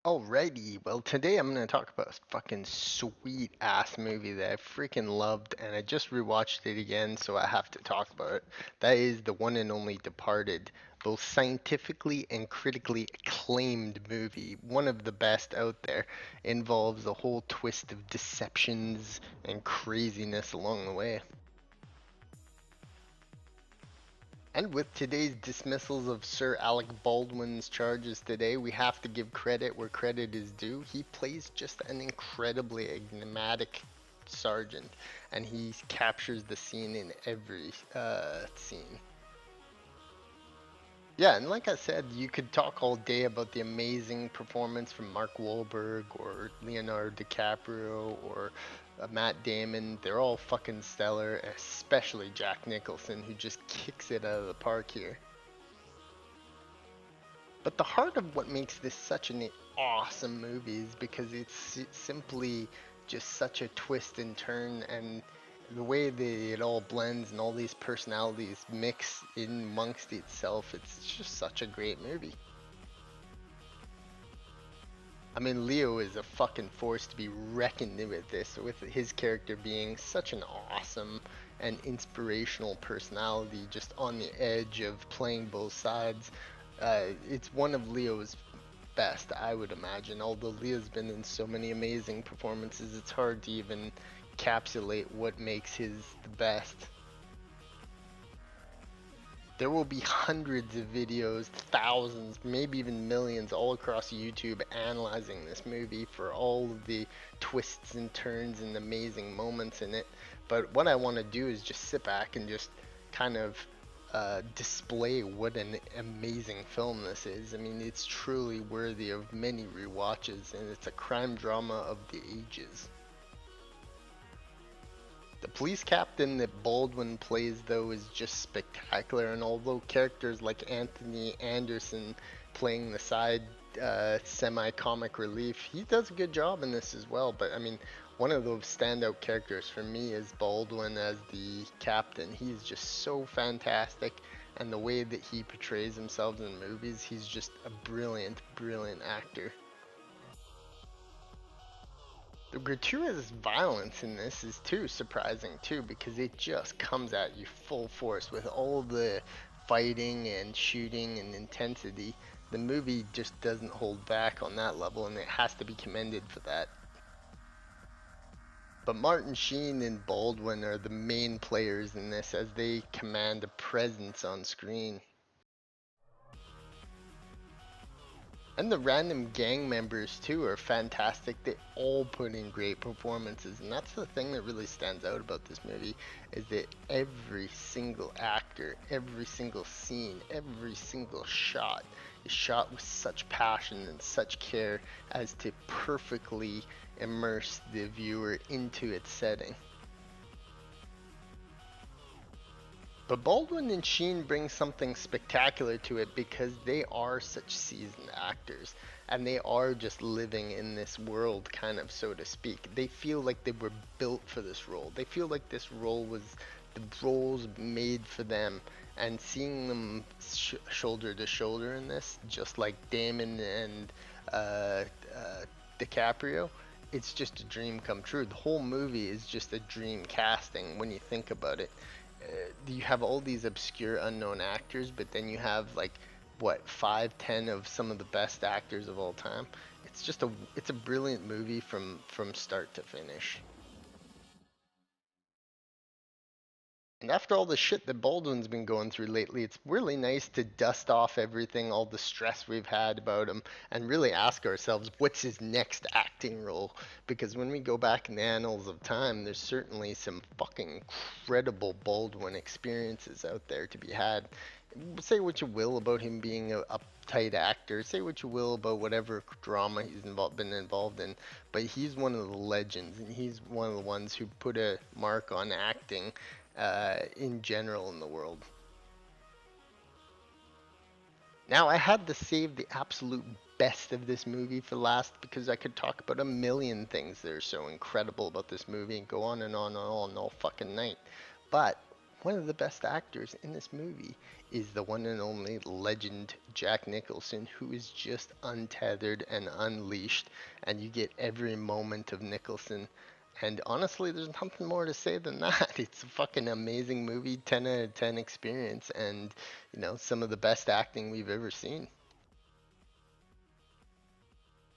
Alrighty, well today I'm gonna talk about a fucking sweet ass movie that I freaking loved and I just rewatched it again so I have to talk about it. That is the one and only Departed. Both scientifically and critically acclaimed movie, one of the best out there. Involves a whole twist of deceptions and craziness along the way. And with today's dismissals of Sir Alec Baldwin's charges today, we have to give credit where credit is due. He plays just an incredibly enigmatic sergeant, and he captures the scene in every scene. Yeah, and like I said, you could talk all day about the amazing performance from Mark Wahlberg or Leonardo DiCaprio or Matt Damon. They're all fucking stellar, especially Jack Nicholson, who just kicks it out of the park here. But the heart of what makes this such an awesome movie is because it's simply just such a twist and turn, and the way that it all blends and all these personalities mix in amongst itself. It's just such a great movie. I mean, Leo is a fucking force to be reckoned with this, with his character being such an awesome and inspirational personality, just on the edge of playing both sides. It's one of Leo's best, I would imagine. Although Leo's been in so many amazing performances, it's hard to even encapsulate what makes his the best. There will be hundreds of videos, thousands, maybe even millions all across YouTube analyzing this movie for all of the twists and turns and amazing moments in it. But what I want to do is just sit back and just kind of display what an amazing film this is. I mean, it's truly worthy of many rewatches, and it's a crime drama of the ages. The police captain that Baldwin plays, though, is just spectacular, and although characters like Anthony Anderson playing the side semi-comic relief, he does a good job in this as well. But I mean, one of those standout characters for me is Baldwin as the captain. He's just so fantastic, and the way that he portrays himself in movies, he's just a brilliant, brilliant actor. The gratuitous violence in this is too surprising too, because it just comes at you full force with all the fighting and shooting and intensity. The movie just doesn't hold back on that level, and it has to be commended for that. But Martin Sheen and Baldwin are the main players in this, as they command a presence on screen. And the random gang members too are fantastic. They all put in great performances, and that's the thing that really stands out about this movie is that every single actor, every single scene, every single shot is shot with such passion and such care as to perfectly immerse the viewer into its setting. But Baldwin and Sheen bring something spectacular to it because they are such seasoned actors and they are just living in this world, kind of, so to speak. They feel like they were built for this role. They feel like this role was the roles made for them. And seeing them shoulder to shoulder in this, just like Damon and uh, uh, DiCaprio, it's just a dream come true. The whole movie is just a dream casting when you think about it. You have all these obscure unknown actors, but then you have like what 5, 10 of some of the best actors of all time. It's a brilliant movie from start to finish. And after all the shit that Baldwin's been going through lately, it's really nice to dust off everything, all the stress we've had about him, and really ask ourselves, what's his next acting role? Because when we go back in the annals of time, there's certainly some fucking incredible Baldwin experiences out there to be had. Say what you will about him being a uptight actor, say what you will about whatever drama been involved in, but he's one of the legends, and he's one of the ones who put a mark on acting in general in the world. Now, I had to save the absolute best of this movie for last because I could talk about a million things that are so incredible about this movie and go on and on and on all fucking night. But one of the best actors in this movie is the one and only legend Jack Nicholson, who is just untethered and unleashed, and you get every moment of Nicholson. And honestly, there's nothing more to say than that. It's a fucking amazing movie, 10 out of 10 experience, and some of the best acting we've ever seen.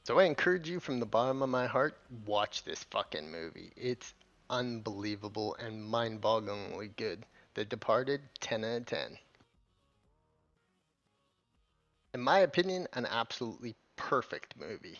So I encourage you from the bottom of my heart, watch this fucking movie. It's unbelievable and mind-bogglingly good. The Departed, 10 out of 10. In my opinion, an absolutely perfect movie.